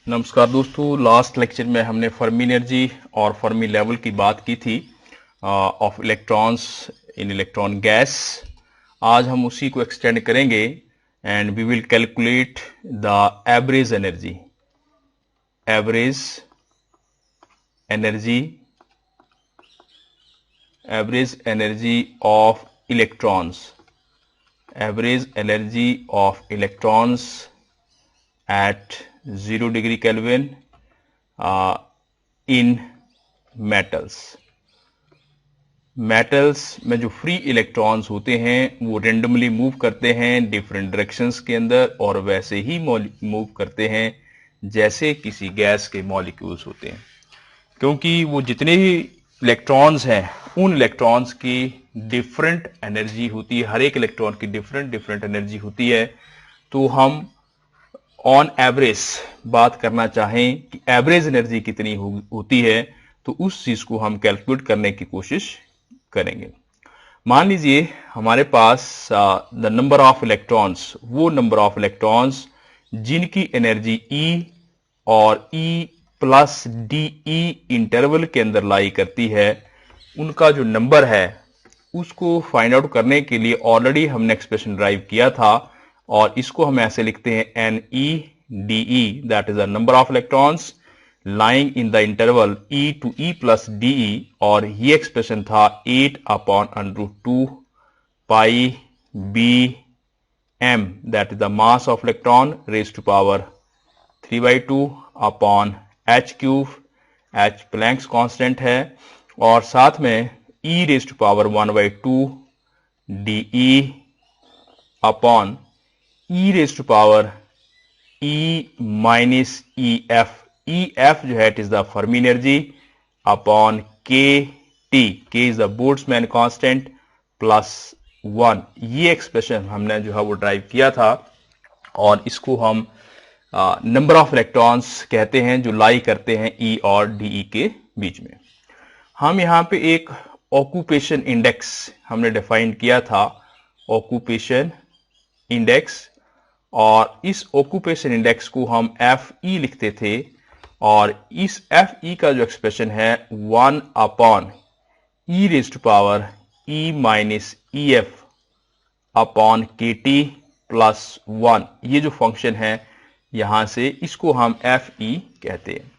नमस्कार दोस्तों, last lecture में हमने फर्मी एनर्जी और फर्मी लेवल की बात की थी of electrons in electron gas. आज हम उसी को एक्सटेंड करेंगे and we will calculate the average energy of electrons at 0 degree Kelvin in metals में जो फ्री इलेक्ट्रॉन्स होते हैं वो रेंडमली मूव करते हैं डिफरेंट डायरेक्शंस के अंदर और वैसे ही मूव करते हैं जैसे किसी गैस के मॉलिक्यूल्स होते हैं, क्योंकि वो जितने भी इलेक्ट्रॉन्स हैं उन इलेक्ट्रॉन्स की डिफरेंट एनर्जी होती है। हर एक इलेक्ट्रॉन की डिफरेंट एनर्जी होती है। तो हम ऑन एवरेज बात करना चाहें कि एवरेज एनर्जी कितनी होती है तो उस चीज को हम कैलकुलेट करने की कोशिश करेंगे। मान लीजिए हमारे पास द नंबर ऑफ इलेक्ट्रॉन्स, वो नंबर ऑफ इलेक्ट्रॉन्स जिनकी एनर्जी E और E प्लस DE इंटरवल के अंदर लाई करती है, उनका जो नंबर है उसको फाइंड आउट करने के लिए ऑलरेडी हमने एक्सप्रेशन ड्राइव किया था और इसको हम ऐसे लिखते हैं NEDE, that is the number of electrons lying in the interval E to E plus DE, और ये एक्सप्रेशन था 8/√2 pi bm, that is the mass of electron raise to power 3/2 upon h³। h Planck's constant है और साथ में E raise to power 1/2 DE upon E raise to power E minus EF। EF जो है it is the Fermi energy upon KT, K is the Boltzmann constant plus 1। ये expression हमने जो है वो ड्राइव किया था और इसको हम नंबर ऑफ इलेक्ट्रॉन्स कहते हैं जो लाई करते हैं E और DE के बीच में। हम यहाँ पे एक ऑक्यूपेशन इंडेक्स हमने डिफाइन किया था, ऑक्यूपेशन इंडेक्स, और इस ऑक्यूपेशन इंडेक्स को हम FE लिखते थे और इस FE का जो एक्सप्रेशन है 1/E raise to power E minus EF upon KT plus 1। ये जो फंक्शन है यहां से इसको हम FE कहते हैं।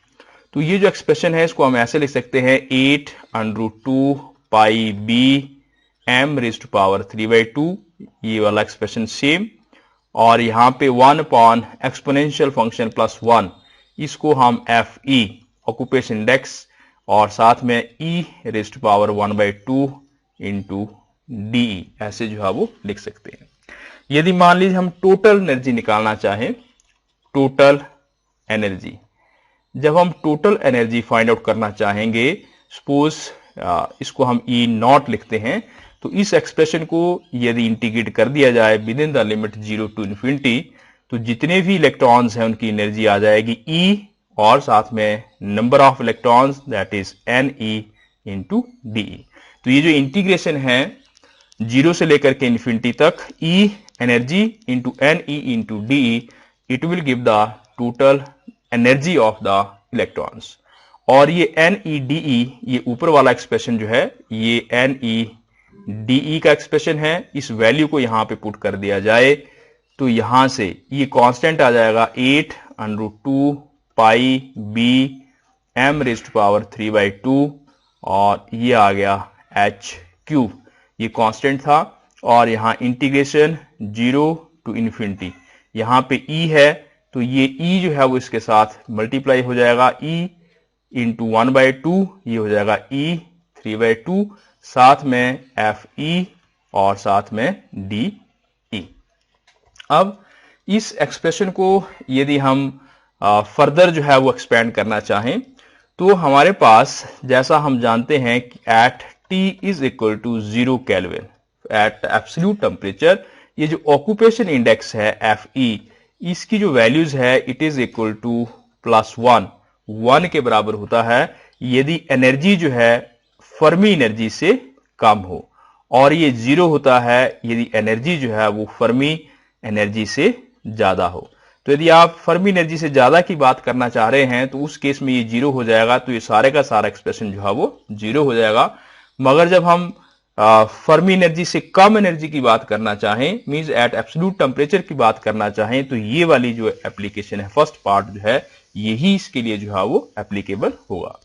तो ये जो एक्सप्रेशन है इसको हम ऐसे लिख सकते हैं 8/√2 pi bm raise to power 3/2, ये वाला एक्सप्रेशन सेम, और यहां पे 1 अपॉन एक्सपोनेंशियल फंक्शन प्लस 1, इसको हम FE ऑक्यूपेशन इंडेक्स और साथ में E raise to power 1/2 into DE ऐसे जो है वो लिख सकते हैं। यदि मान लीजिए हम टोटल एनर्जी निकालना चाहें, टोटल एनर्जी, जब हम टोटल एनर्जी फाइंड आउट करना चाहेंगे, सपोज इसको हम E0 लिखते हैं, तो इस एक्सप्रेशन को यदि इंटीग्रेट कर दिया जाए with in the limit 0 to infinity, तो जितने भी इलेक्ट्रॉन्स हैं उनकी एनर्जी आ जाएगी E और साथ में number of electrons that is NE into DE। तो ये जो इंटीग्रेशन है 0 से लेकर के इन्फिनिटी तक, E energy into NE into DE, it will give the total energy of the electrons. और ये NEDE, ये ऊपर वाला एक्सप्रेशन जो है ये NEDE का एक्सप्रेशन है। इस वैल्यू को यहां पे पुट कर दिया जाए तो यहां से ये कांस्टेंट आ जाएगा 8/√2 pi bm raise to power 3/2 और ये आ गया h³। ये कांस्टेंट था और यहां इंटीग्रेशन 0 to infinity, यहां पे E है तो ये E जो है वो इसके साथ मल्टीप्लाई हो जाएगा, E इंटू 1/2, ये हो जाएगा E 3/2, साथ में FE और साथ में DE। अब इस एक्सप्रेशन को यदि हम फर्दर जो है वो एक्सपेंड करना चाहें तो हमारे पास, जैसा हम जानते हैं कि at T is equal to 0 Kelvin at absolute temperature, ये जो ऑक्यूपेशन इंडेक्स है FE, इसकी जो वैल्यूज है it is equal two plus 1 के बराबर होता है यदि एनर्जी जो है फर्मी एनर्जी से कम हो, और ये 0 होता है यदि एनर्जी जो है वो फर्मी एनर्जी से ज्यादा हो। तो यदि आप फर्मी एनर्जी से ज्यादा की बात करना चाह रहे हैं तो उस केस में ये जीरो हो जाएगा, तो ये सारे का सारा एक्सप्रेशन जो है वो जीरो हो जाएगा। मगर जब हम फर्मी एनर्जी से कम एनर्जी की बात करना चाहें, मींस एट एब्सोल्यूट टेम्परेचर की बात करना चाहें, तो ये वाली जो एप्लीकेशन है, फर्स्ट पार्ट जो है, यही इसके लिए जो है वो एप्लीकेबल होगा।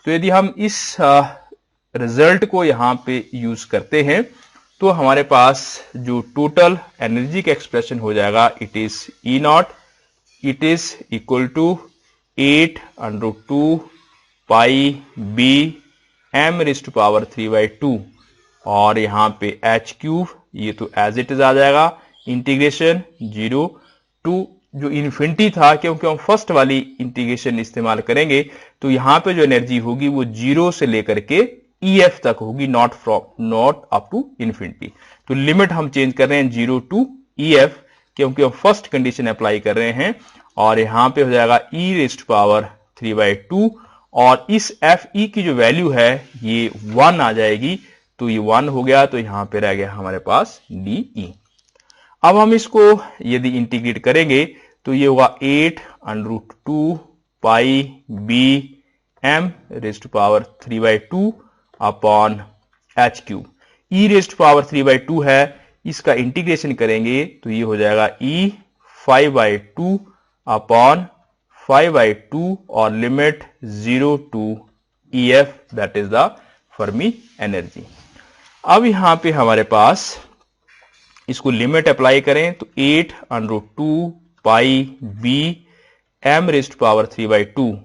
तो यदि हम इस रिजल्ट को यहां पे यूज करते हैं तो हमारे पास जो टोटल एनर्जी का एक्सप्रेशन हो जाएगा, it is E not, it is equal to 8√2 pi B M raised to power 3/2 और यहां पे एच क्यूब, ये तो एज इट इज आ जाएगा, इंटीग्रेशन 0 टू जो इन्फिनिटी था, क्योंकि हम फर्स्ट वाली इंटीग्रेशन इस्तेमाल करेंगे तो यहां पे जो एनर्जी होगी वो 0 से लेकर के EF तक होगी, नॉट अप टू इन्फिनिटी। तो लिमिट हम चेंज कर रहे हैं 0 टू EF, क्योंकि हम फर्स्ट कंडीशन अप्लाई कर रहे हैं, और यहां पे हो जाएगा e रेज़्ड टू पावर 3/2 और इस FE की जो वैल्यू है ये 1 आ जाएगी, तो ये 1 हो गया, तो यहां पे रह गया हमारे पास DE। अब हम इसको यदि इंटीग्रेट करेंगे तो ये होगा 8√2 pi B M raised to power 3/2 upon H cube. E raised to power 3/2 है, इसका इंटीग्रेशन करेंगे तो ये हो जाएगा E 5/2 अपॉन 5/2 और limit 0 to EF, that is the Fermi energy. अब यहां पे हमारे पास इसको लिमिट अप्लाई करें तो 8√2 pi B M raised to power 3/2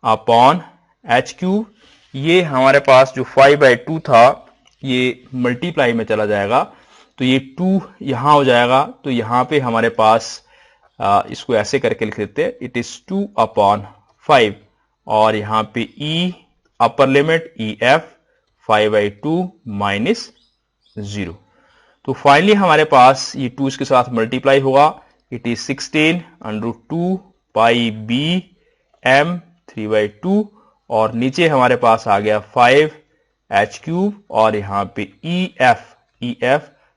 upon H cube, ये हमारे पास जो 5/2 था ये मल्टीप्लाई में चला जाएगा, तो ये 2 यहां हो जाएगा, तो यहां पे हमारे पास इसको ऐसे करके लिख देते हैं, इट इज 2 अपॉन 5 और यहां पे E upper limit EF 5/2 minus 0। तो फाइनली हमारे पास ये 2 इसके साथ मल्टीप्लाई होगा, it is 16√2 pi B M 3/2 और नीचे हमारे पास आ गया 5 एच क्यूब और यहां पे EF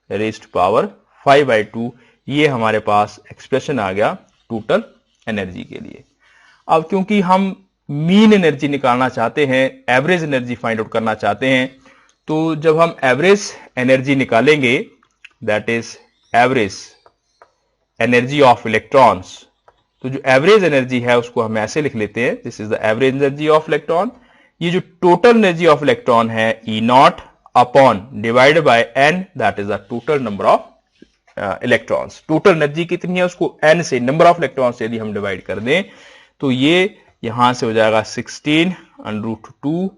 रेज़्ड टू पावर 5/2। ये हमारे पास एक्सप्रेशन आ गया टोटल एनर्जी के लिए। अब क्योंकि हम मीन एनर्जी निकालना चाहते हैं, एवरेज एनर्जी फाइंड आउट करना चाहते हैं, तो जब हम एवरेज एनर्जी निकालेंगे, that is average energy of electrons, तो जो एवरेज एनर्जी है उसको हम ऐसे लिख लेते हैं, this is the average energy of electron. ये जो टोटल एनर्जी ऑफ इलेक्ट्रॉन है E not upon divided by N, that is the total number of electrons. Total energy कितनी है उसको N से, नंबर ऑफ इलेक्ट्रॉन्स से यदि हम डिवाइड कर दें तो ये यहां से हो जाएगा 16√2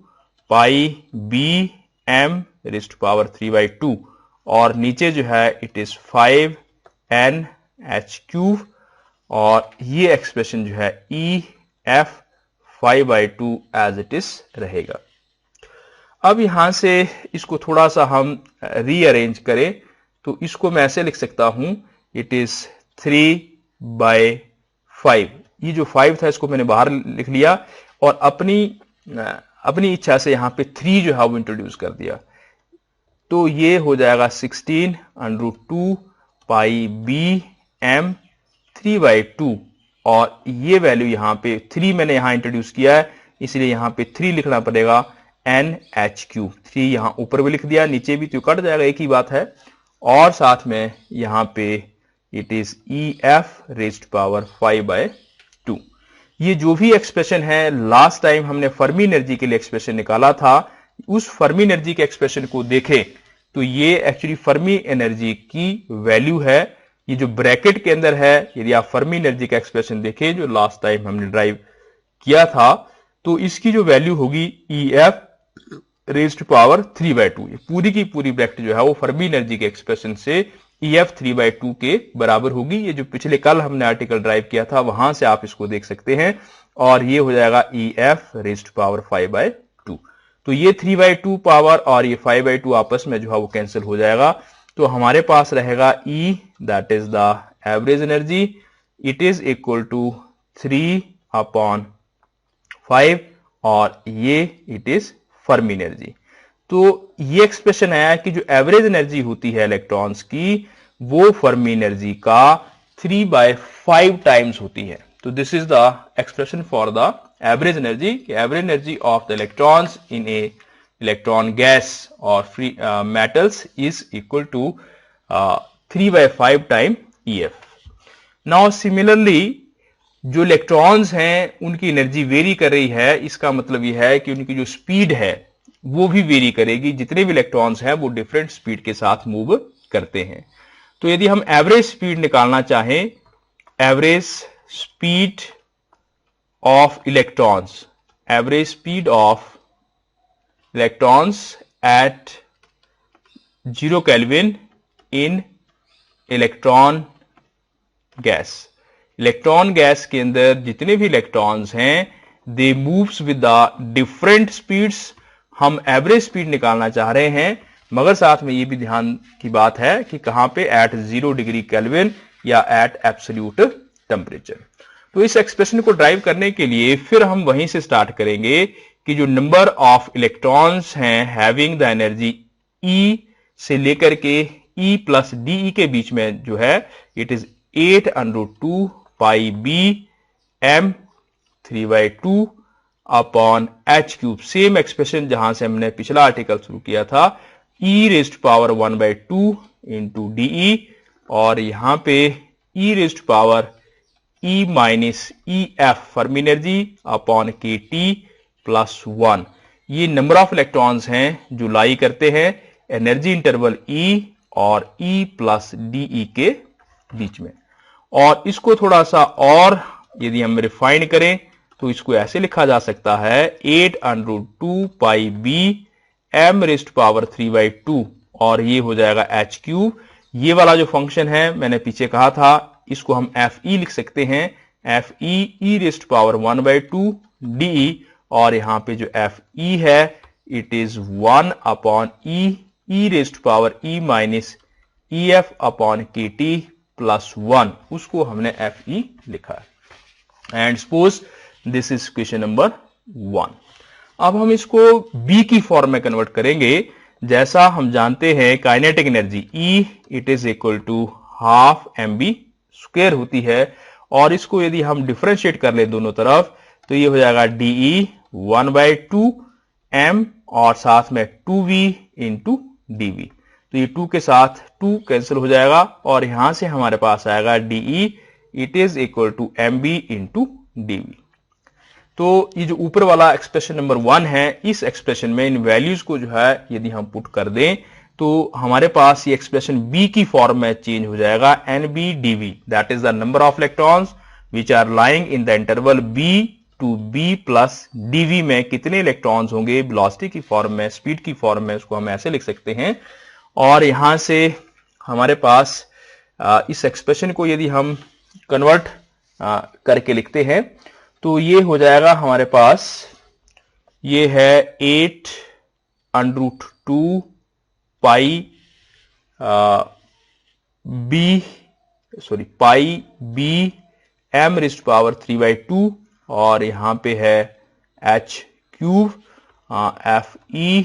pi B M raised to power 3/2 और नीचे जो है it is 5N H cube और ये एक्सप्रेशन जो है EF 5/2 एज इट इज रहेगा। अब यहां से इसको थोड़ा सा हम रीअरेंज करें तो इसको मैं ऐसे लिख सकता हूं, इट इज 3/5। ये जो 5 था इसको मैंने बाहर लिख लिया और अपनी इच्छा से यहां पे 3 जो है वो इंट्रोड्यूस कर दिया, तो ये हो जाएगा 16√2 पाई बी एम 3/2 और ये वैल्यू यहां पे 3 मैंने यहां इंट्रोड्यूस किया है, इसलिए यहां पे 3 लिखना पड़ेगा, NH3। 3 यहां ऊपर भी लिख दिया, नीचे भी तो कट जाएगा, एक ही बात है, और साथ में यहां पे it is EF raised to power 5/2। ये जो भी एक्सप्रेशन है, लास्ट टाइम हमने फर्मी एनर्जी के लिए एक्सप्रेशन निकाला था, उस फर्मी एनर्जी के एक्सप्रेशन को देखें तो ये एक्चुअली फर्मी एनर्जी की वैल्यू है। ये जो ब्रैकेट के अंदर है, यदि आप फर्मी एनर्जी का एक्सप्रेशन देखें जो लास्ट टाइम हमने ड्राइव किया था, तो इसकी जो वैल्यू होगी EF रेज़्ड टू पावर 3/2। ये पूरी की पूरी ब्रैकेट जो है वो फर्मी एनर्जी के एक्सप्रेशन से EF 3/2 के बराबर होगी। ये जो पिछले कल हमने आर्टिकल ड्राइव किया था वहां से आप इसको देख सकते हैं, और ये हो जाएगा EF रेज़्ड टू पावर 5/2। तो ये 3/2 पावर और ये 5/2 आपस में जो है वो कैंसिल हो जाएगा, तो हमारे पास रहेगा E, that is the average energy, it is equal to 3/5 और ये इट इज फर्मी एनर्जी। तो ये एक्सप्रेशन आया कि जो एवरेज एनर्जी होती है इलेक्ट्रॉन्स की, वो फर्मी एनर्जी का 3/5 टाइम्स होती है। तो this is the expression for the average energy. Average energy of the electrons in a electron gas और free metals is equal to 3/5 time EF। Now similarly जो इलेक्ट्रॉन्स हैं उनकी एनर्जी वेरी कर रही है, इसका मतलब यह है कि उनकी जो स्पीड है वो भी वेरी करेगी। जितने भी इलेक्ट्रॉन्स हैं वो डिफरेंट स्पीड के साथ मूव करते हैं। तो यदि हम एवरेज स्पीड निकालना चाहें, average speed of electrons, average speed of electrons at 0 kelvin in electron gas. Electron gas के अंदर जितने भी इलेक्ट्रॉन्स हैं they moves with the different speeds. हम एवरेज स्पीड निकालना चाह रहे हैं, मगर साथ में ये भी ध्यान की बात है कि कहां पे, एट 0 डिग्री केल्विन या एट एब्सोल्यूट टेम्परेचर। तो इस एक्सप्रेशन को ड्राइव करने के लिए फिर हम वहीं से स्टार्ट करेंगे कि जो नंबर ऑफ इलेक्ट्रॉन्स हैं हैविंग द एनर्जी E से लेकर के E प्लस DE के बीच में जो है, it is 8√2 pi B M 3/2 upon h cube. Same expression जहां से हमने पिछला आर्टिकल शुरू किया था, e raised power 1/2 into DE, और यहां पे e raised power E minus EF Fermi energy upon KT plus 1। ये नंबर ऑफ इलेक्ट्रॉन्स हैं जो लाई करते हैं एनर्जी इंटरवल E और E प्लस DE के बीच में। और इसको थोड़ा सा और यदि हम रिफाइन करें तो इसको ऐसे लिखा जा सकता है 8√2 pi B M raised power 3/2, और ये हो जाएगा h क्यूब। ये वाला जो फंक्शन है मैंने पीछे कहा था, इसको हम FE लिख सकते हैं, FE e raised power 1/2 DE, और यहां पे जो FE है it is 1 upon E raised power E minus EF upon KT plus 1, उसको हमने FE लिखा है। And suppose this is question number 1। अब हम इसको B की फॉर्म में कन्वर्ट करेंगे। जैसा हम जानते हैं kinetic energy E it is equal to half mb square होती है, और इसको यदि हम डिफरेंशिएट कर ले दोनों तरफ तो ये हो जाएगा DE 1/2 m और साथ में 2v इंटू dv। तो ये 2 के साथ 2 कैंसिल हो जाएगा, और यहां से हमारे पास आएगा DE it is equal to mb into dv। तो ये जो ऊपर वाला एक्सप्रेशन नंबर 1 है, इस एक्सप्रेशन में इन वैल्यूज को जो है यदि हम पुट कर दें तो हमारे पास ये एक्सप्रेशन B की फॉर्म में चेंज हो जाएगा NB dv, that is the number of electrons which are lying in the interval B to B plus dv में कितने इलेक्ट्रॉन्स होंगे वेलोसिटी की फॉर्म में, स्पीड की फॉर्म में, उसको हम ऐसे लिख सकते हैं। और यहां से हमारे पास इस एक्सप्रेशन को यदि हम कन्वर्ट करके लिखते हैं तो ये हो जाएगा हमारे पास, ये है 8√2 pi B M raised power 3/2, और यहां पे है h क्यूब FE,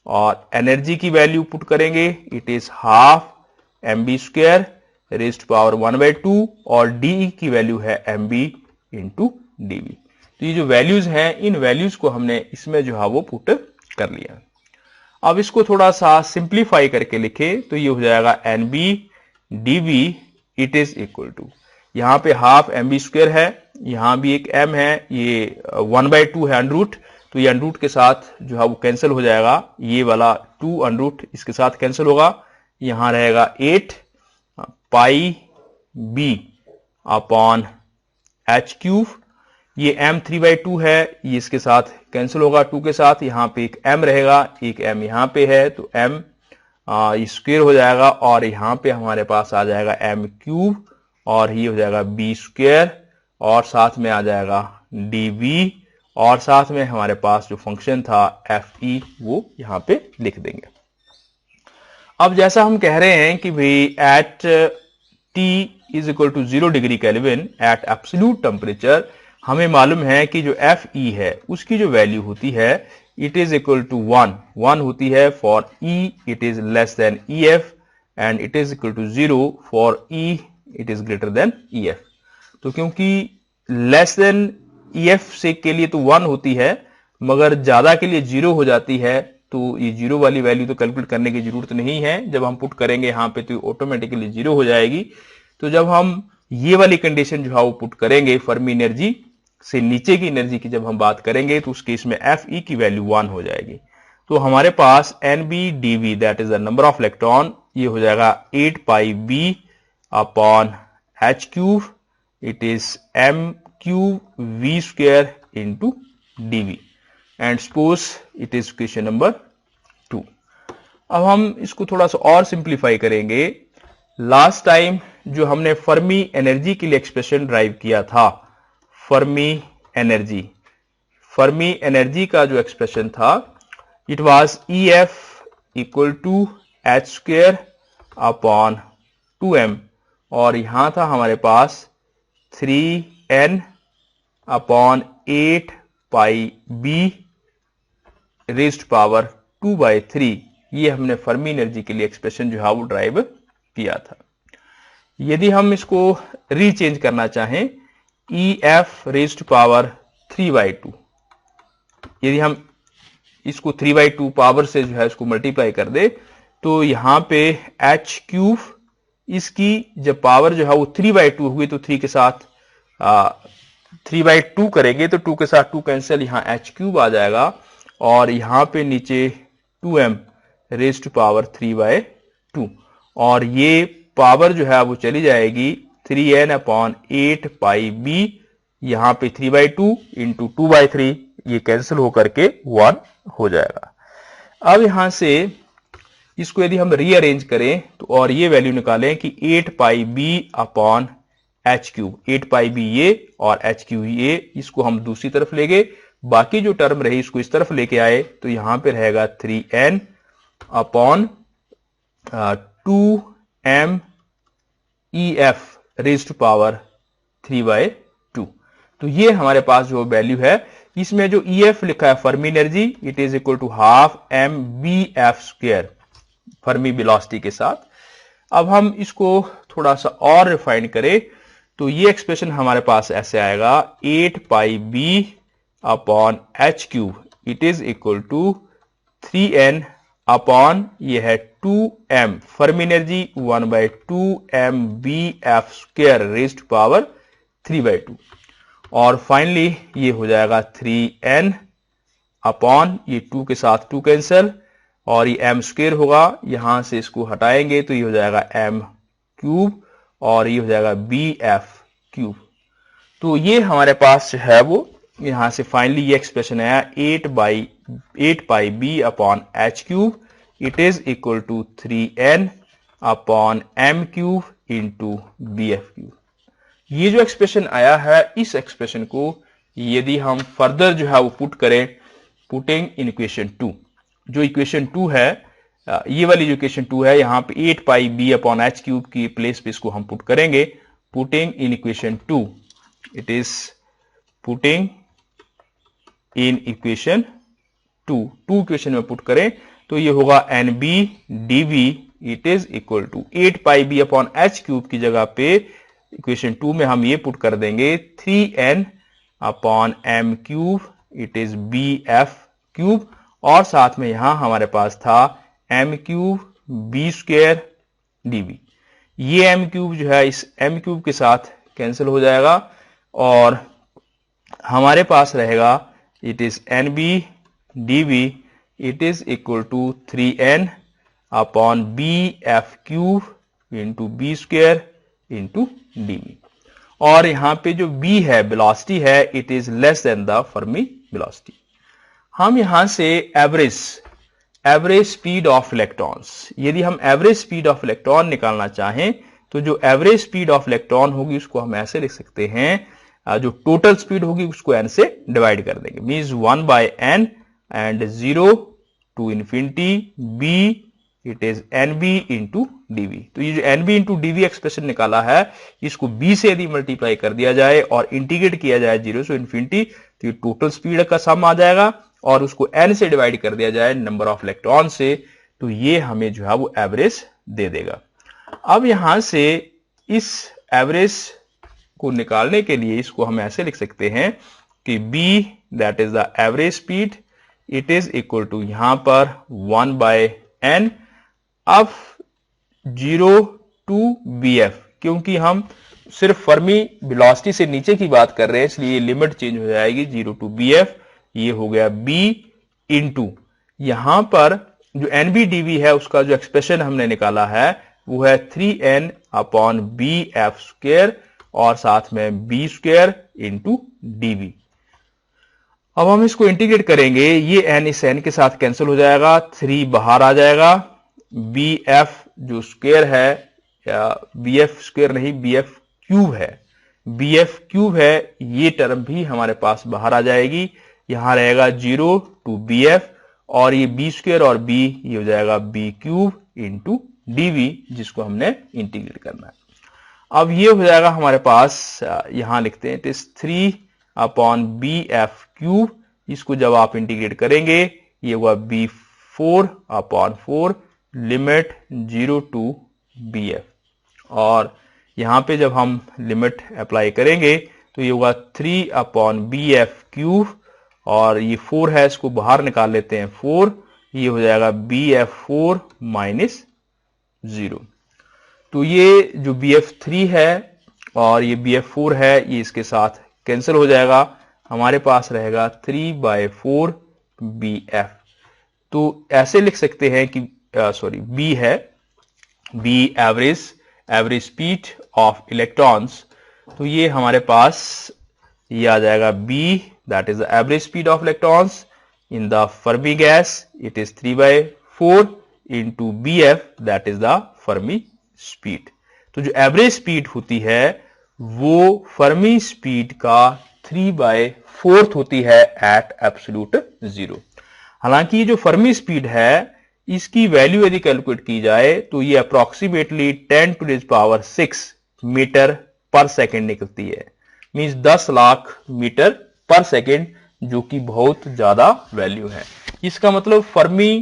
और एनर्जी की वैल्यू पुट करेंगे it is half mb square raised power 1/2, और DE की वैल्यू है mb इंटू dv। तो ये जो वैल्यूज हैं इन वैल्यूज को हमने इसमें जो है वो पुट कर लिया। अब इसको थोड़ा सा सिंप्लीफाई करके लिखे तो ये हो जाएगा NB dv it is equal to, यहां पे हाफ mb स्क्वायर है, यहां भी एक m है, ये 1/2 है अनरूट, तो ये अनरूट के साथ जो है वो कैंसिल हो जाएगा, ये वाला 2 अनरूट इसके साथ कैंसिल होगा, यहां रहेगा 8 पाई b अपॉन h क्यूब। ये m 3/2 है, ये इसके साथ कैंसिल होगा 2 के साथ, यहां पे एक m रहेगा, एक m यहां पे है, तो m स्क्वायर हो जाएगा, और यहां पे हमारे पास आ जाएगा m क्यूब, और ये हो जाएगा b स्क्वायर, और साथ में आ जाएगा dv, और साथ में हमारे पास जो फंक्शन था FE वो यहां पे लिख देंगे। अब जैसा हम कह रहे हैं कि भाई at T is equal to 0 degree kelvin at absolute temperature, हमें मालूम है कि जो FE है उसकी जो वैल्यू होती है इट इज इक्वल टू 1 होती है for E it is less than EF, and it is equal to 0 for E it is greater than EF। तो क्योंकि लेस देन EF से के लिए तो 1 होती है, मगर ज्यादा के लिए 0 हो जाती है, तो ये 0 वाली वैल्यू तो कैलकुलेट करने की जरूरत नहीं है। जब हम पुट करेंगे यहाँ पे तो ऑटोमेटिकली 0 हो जाएगी। तो जब हम ये वाली कंडीशन जो है वो पुट करेंगे, फर्मी एनर्जी से नीचे की एनर्जी की जब हम बात करेंगे, तो उस केस में Fe की वैल्यू 1 हो जाएगी। तो हमारे पास NB/dV that is the number of electron, ये हो जाएगा 8πb upon h³, it is m³v² into dV and suppose it is question number 2। अब हम इसको थोड़ा सा और सिंप्लीफाई करेंगे। लास्ट टाइम जो हमने फर्मी एनर्जी के लिए एक्सप्रेशन ड्राइव किया था, फर्मी एनर्जी का जो एक्सप्रेशन था, it was EF equal to h² upon 2m, और यहां था हमारे पास 3n upon 8πb raised power 2/3। ये हमने फर्मी एनर्जी के लिए एक्सप्रेशन जो है वो ड्राइव किया था। यदि हम इसको रीचेंज करना चाहें, EF रेज्ड पावर 3/2, यदि हम इसको 3/2 पावर से जो है इसको मल्टीप्लाई कर दे, तो यहां पे h³ इसकी जब पावर जो है वो 3/2 हुई, तो 3 के साथ 3/2 करेंगे तो 2 के साथ 2 कैंसिल, यहां h³ आ जाएगा, और यहां पे नीचे 2m रेज्ड पावर 3/2, और ये पावर जो है वो चली जाएगी 3n अपॉन 8πb, यहां पे 3/2 इंटू 2/3, ये कैंसिल होकर के 1 हो जाएगा। अब यहां से इसको यदि हम रीअरेंज करें तो और ये वैल्यू निकालें कि 8πb अपॉन h³, 8πb ये और h³ ये, इसको हम दूसरी तरफ ले गए, बाकी जो टर्म रही इसको इस तरफ लेके आए, तो यहां पे रहेगा 3n upon 2m EF raised power 3/2। तो ये हमारे पास जो वैल्यू है, इसमें जो EF लिखा है Fermi energy, it is equal to half mBF², Fermi velocity के साथ। अब हम इसको थोड़ा सा और रिफाइन करें, तो ये एक्सप्रेशन हमारे पास ऐसे आएगा 8πb upon h³, it is equal to 3n upon ये है 2m Fermi energy 1/2mBF² raised power 3/2, और फाइनली ये हो जाएगा 3n अपॉन ये 2 के साथ 2 कैंसिल, और ये m² होगा, यहां से इसको हटाएंगे तो ये हो जाएगा m³ और ये हो जाएगा BF³। तो ये हमारे पास जो है वो यहां से फाइनली ये एक्सप्रेशन आया 8πb upon h³, it is equal to 3n upon m³ into BF³। ये जो एक्सप्रेशन आया है, इस एक्सप्रेशन को यदि हम फर्दर जो है वो पुट करें, पुटिंग इन इक्वेशन 2, जो इक्वेशन 2 है, ये वाली जो इक्वेशन 2 है, यहां पे 8πb अपॉन h³ की प्लेस पे इसको हम पुट करेंगे, putting in equation 2, it is putting in equation 2 equation में पुट करें तो ये होगा NB/dV it is equal to 8πb upon h³ की जगह पे इक्वेशन 2 में हम ये पुट कर देंगे 3n upon m³ it is BF³, और साथ में यहां हमारे पास था m³ B² dV। ये m³ जो है इस m³ के साथ कैंसिल हो जाएगा, और हमारे पास रहेगा it is NB/dV it is equal to 3n upon BF³ into B² into dV, और यहां पे जो B है वेलोसिटी है, it is less than the Fermi velocity. हम यहां से एवरेज स्पीड ऑफ इलेक्ट्रॉन्स, यदि हम एवरेज स्पीड ऑफ इलेक्ट्रॉन निकालना चाहें, तो जो एवरेज स्पीड ऑफ इलेक्ट्रॉन होगी उसको हम ऐसे लिख सकते हैं, जो टोटल स्पीड होगी उसको n से डिवाइड कर देंगे, means 1/n and 0 to infinity b it is NB into dV। तो ये जो NB इंटू dV एक्सप्रेशन निकाला है, इसको b से यदि मल्टीप्लाई कर दिया जाए और इंटीग्रेट किया जाए 0 से इंफिनिटी, तो ये टोटल स्पीड का सम आ जाएगा, और उसको n से डिवाइड कर दिया जाए नंबर ऑफ इलेक्ट्रॉन से, तो ये हमें जो है वो एवरेज दे देगा। अब यहां से इस एवरेज को निकालने के लिए इसको हम ऐसे लिख सकते हैं कि b that is the average speed it is equal to यहां पर 1/n ऑफ 0 to bf, क्योंकि हम सिर्फ फर्मी वेलोसिटी से नीचे की बात कर रहे हैं इसलिए लिमिट चेंज हो जाएगी 0 to bf। ये हो गया b इंटू यहां पर जो NBdV है उसका जो एक्सप्रेशन हमने निकाला है वो है 3n अपॉन bf स्क्वायर और साथ में b स्क्वायर इंटू dv। अब हम इसको इंटीग्रेट करेंगे, ये n इस n के साथ कैंसिल हो जाएगा, 3 बाहर आ जाएगा, bf जो स्क्वायर है या bf स्क्वायर नहीं bf क्यूब है, bf क्यूब है, ये टर्म भी हमारे पास बाहर आ जाएगी। यहां रहेगा 0 to bf और ये b स्क्वायर और b ये हो जाएगा b क्यूब इंटू dv जिसको हमने इंटीग्रेट करना है। अब ये हो जाएगा हमारे पास, यहां लिखते हैं it is 3 upon bf cube, इसको जब आप इंटीग्रेट करेंगे ये हुआ b4 upon 4 limit 0 to bf और यहां पे जब हम लिमिट अप्लाई करेंगे तो ये होगा 3 अपॉन bf क्यूब और ये 4 है इसको बाहर निकाल लेते हैं 4, ये हो जाएगा bf4 माइनस 0। तो ये जो bf3 है और ये bf4 है ये इसके साथ कैंसिल हो जाएगा, हमारे पास रहेगा 3/4 bf। तो ऐसे लिख सकते हैं कि b है b average speed of electrons, तो ये हमारे पास ये आ जाएगा b that is the average speed of electrons in the Fermi gas it is 3/4 into bf that is the Fermi speed. तो जो एवरेज स्पीड होती है वो फर्मी स्पीड का 3/4 होती है एट एब्सोल्यूट 0। हालांकि ये जो फर्मी स्पीड है इसकी वैल्यू यदि कैलकुलेट की जाए तो ये अप्रोक्सीमेटली 10⁻⁶ मीटर पर सेकेंड निकलती है, मींस 10 लाख मीटर पर सेकेंड, जो कि बहुत ज्यादा वैल्यू है। इसका मतलब फर्मी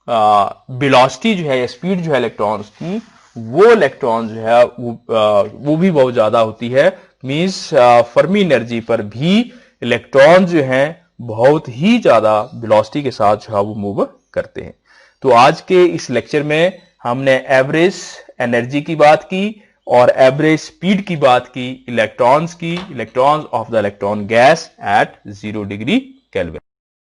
वेलोसिटी जो है या स्पीड जो है इलेक्ट्रॉन्स की, वो इलेक्ट्रॉन जो है वो भी बहुत ज्यादा होती है, मींस फर्मी एनर्जी पर भी इलेक्ट्रॉन जो हैं बहुत ही ज्यादा वेलोसिटी के साथ जो है वो मूव करते हैं। तो आज के इस लेक्चर में हमने एवरेज एनर्जी की बात की और एवरेज स्पीड की बात की electrons of the electron gas at 0 degree kelvin.